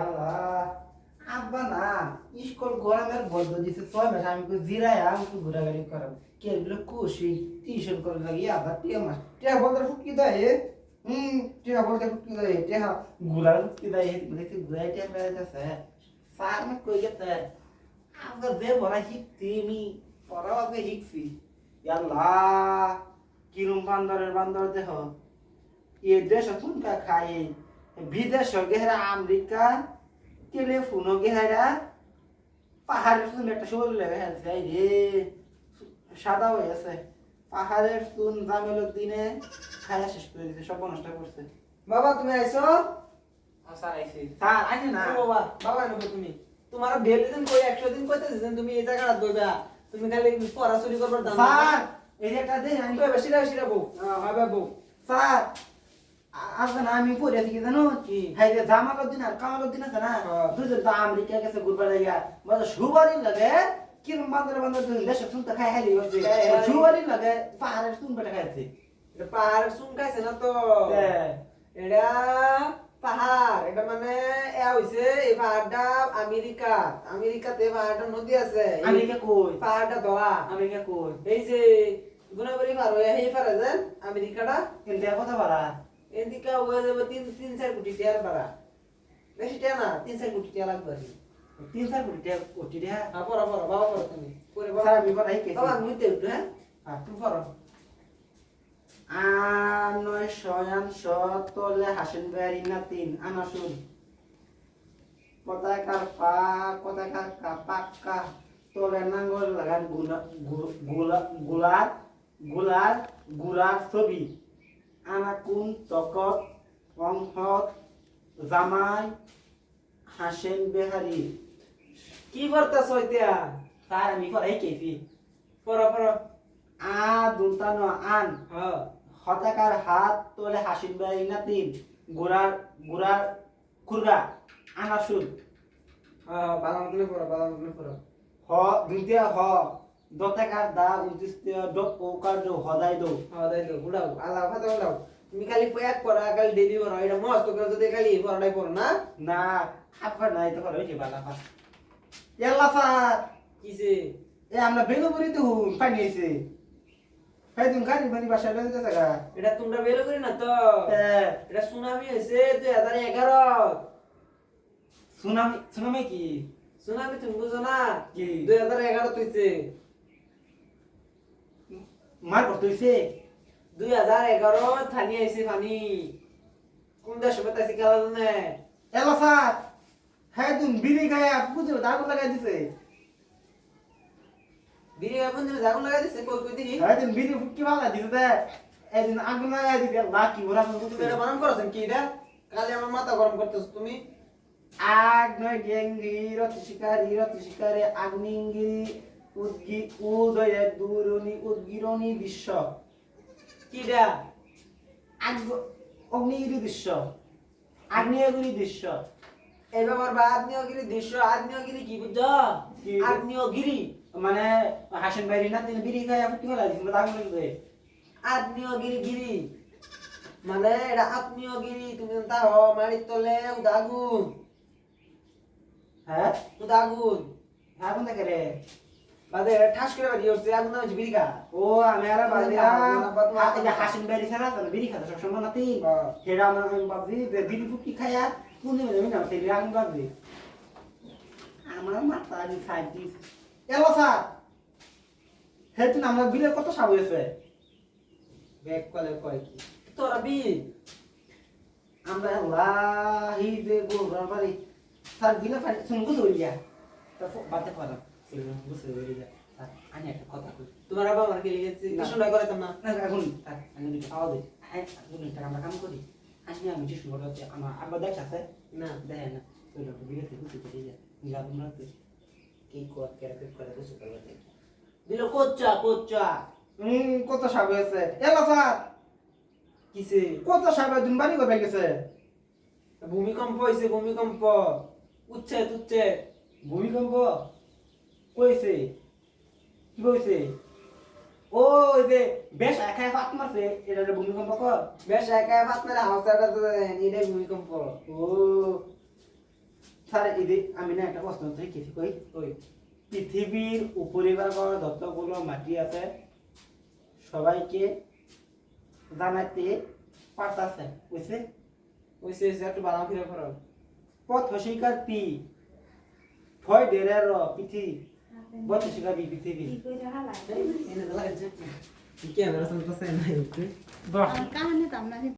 আল্লাহ আব্বা না স্কুল গরমের বন্ধ দিছে 6 মাস আমি কই জিরাই আমি কই ঘোরাঘুরি করাম কে এগুলো খুশি টিউশন করে লাগি আবার টিয়া মাস টিয়া বলতে ফুটকি দেয় টিয়া বলতে ফুটকি দেয় টিয়া গুলার ফুটকি দেয় দেখতে গুলাই টিয়া মেরে যাচ্ছে স্যার আমি কই গেছে আব্বা যে বড় শিখছি আমি পড়াও আগে শিখছি আল্লাহ কিরম বান্দর দেহ এ দেশ শুনকা খাই বিদেশ গেহরা আমেরিকা টেলিফোন গেহরা পাহাড়ের চুন একটা শোল লেগে হেলছে এই রে সাদা হয়ে আছে পাহাড়ের চুন জামেলক দিনে খায়া শেষ করে দিতে সব নষ্ট করছে বাবা তুমি আইছো? স্যার আইছি স্যার আইছে না বাবা বাবা এনো তুমি তোমার ডেলি দিন কই 100 দিন কইতেছেন তুমি এই জায়গাটা দইবা তুমি খালি পড়াশোনা করবার দাম স্যার এই যে একটা দিন আমি কই বেশিরা বেশিরা বউ হবে বউ স্যার আসলে আমি পড়ে আছি কি জানো কি? হাই যে জামালক দিন আর কামালক দিন আছে না হ্যাঁ। দুজন তো আমেরিকা গেছে ঘুরবার লাগা মানে সুবারি লাগে কিরম বান্দর দুজন দেশে শুনতে খাই হালি হচ্ছে সুবারি লাগে পাহাড়ের শুন বেটা খাইছে এটা পাহাড় শুন খাইছে না তো হ্যাঁ। এটা পাহাড় এটা মানে এ হইছে এই পাহাড়টা আমেরিকাতে পাহাড়টা নদী আছে আমেরিকা কই পাহাড়টা ধোয়া আমেরিকা কই এই যে গুণাবলী পার হয়ে এই পারে যান আমেরিকাটা কিন্তু কথা বলা এদিকে হয়ে যাবে 3-4 কোটি টাকার ভাড়া বেশি টাকা না 3-4 কোটি টাকা লাগবে আর কি। 3-4 কোটি টাকা কোটি টাকা হ্যাঁ পড়া বাবা পড়া তুমি করে স্যার বাবা আমি পড়াই কেছি বাবা মুইতে উঠো হ্যাঁ হ্যাঁ তুমি পড়ো 900 তলে হাসেন বেয়ারি না 3 আনা শুন পতাকার পা পতাকার পাক্কা তলে নাঙ্গল লাগান গুলার ছবি আনা কোন তকত অংহত জামাই হাসেন বেহারি কি করতাছ হইতা স্যার আমি পড়াই কেছি পড়া পড়া আ দুন্তানো আন হ্যাঁ হতাকার হাত তোলে হাসিন বেহারি না 3 গুড়ার খুরগা আনা শুন হ্যাঁ বালামতনে পড়া হ দুইটা হ দতাকার দা উদ্দিষ্ট ডক ওকার দো হদাই দো হ্যাঁ দাই তো উড়াও আল্লাহ ফাতা উড়াও তুমি খালি এক পড়া খালি ডেলি পড়া এটা মস্ত করে যদি খালি পড়াটাই পড়ো না না হাফা নাই তো হলো যে বালা পা ইয়াল্লা স্যার কিসে এ আমরা বেলুবুরি তো হুন পানি আইছে ফাই তুমি গাড়ি বানি বাসায় লয়ে যাচ্ছে গা এটা তোমরা বেলো করি না তো হ্যাঁ এটা সুনামি হয়েছে 2011 সুনামি কি সুনামি তুমি বুঝো না কি? 2011 হইছে মার করতে হইছে 2011 থানি আইছে পানি কোন দেশে বেতাইছে খেলা জানে এলা স্যার হ্যাঁ তুমি বিড়ি খায়া পুজো দাগুন লাগাই দিছে বিড়ি এখন তুমি জাগুন লাগাই দিছে কই কই দেখি হ্যাঁ তুমি বিড়ি ফুটকি ভালো দিছে দে এদিন আগুন লাগাই দিবে লাকি ওরা ফোন তুমি এটা বানান করছেন কি এটা কালি আমার মাথা গরম করতেছ তুমি আগ নয় গেঙ্গি রতি শিকারে আগ্নিঙ্গিরি উদয় দুরনি উদ্গিরনি দৃশ্য কি এটা অগ্নিগিরি দৃশ্য আগ্নেয়গিরি দৃশ্য এই ব্যাপার বা আগ্নেয়গিরি দৃশ্য আগ্নেয়গিরি কি বুঝছো কি? আগ্নেয়গিরি মানে হাসেন বাইরি না তিনি বিড়ি খায় ফুটকি ভালো দিছে দাগুন লাগবে আগ্নেয়গিরি গিরি মানে এটা আগ্নেয়গিরি তুমি তা হ মাটির তলে উদাগুন হ্যাঁ উদাগুন আগুন দেখে রে বাদে এটা ঠাস করে বাড়ি হচ্ছে আগুন না হচ্ছে বিড়িকা ও আমি আর বাদিরা হাসিন বাইরি ছাড়া তো বিড়ি খাতে সব সময় নাতি হেরা আমি ভাবছি বিড়ি ফুটকি খায়া কোন দিন না তেলি আগুন লাগবে আমার মাথা দি সাইন্টিস্ট এলো স্যার হেতু আমরা বিলের কত সাব হয়েছে ব্যাক কলে কয় কি তোরা বি আমরা লাহি যে গোবর বাড়ি স্যার বিলে ফাই শুনগো সরিয়া তা বাতে পারা শুনগো সরিয়া স্যার আমি একটা কথা কই তোমার বাবা আমার কে লিখেছে কি শুনলাই করে তোমরা না এখন আমি যদি পাওয়া দেই হ্যাঁ এখন টাকা আমরা কাম করি আমি যে শুনবো হচ্ছে আমার আব্বা দেখ আছে না দেখে না ওই লোক বিলে থেকে বুঝতে পারি যা যা তোমরা তো কি কোয়া কেরাকে করে বসে করে দিল কোচ্চা কত সাব হয়েছে এলো স্যার কিসে কত সাব দিন বাড়ি করে গেছে ভূমিকম্প হইছে ভূমিকম্প উচ্ছেদ ভূমিকম্প কইছে কি কইছে ও ওই যে বেশ একা ফাট মারছে এটা ভূমিকম্প কর বেশ একা ভাত মেরে হাওসাটা তো এটাই ভূমিকম্প ও স্যার এদি আমি না একটা প্রশ্ন থেকে কিছু কই ওই পৃথিবীর উপরিভাগের যতগুলো মাটি আছে সবাইকে জানাতে পারতাছে বুঝছে ওইসে একটু বানাও ফিরে করো পথ শিকার পি ফয় ডেরের পৃথিবী পথ শিকার বি পৃথিবী ক্যামেরা সামনে নাই বাহ কাহানি তামনা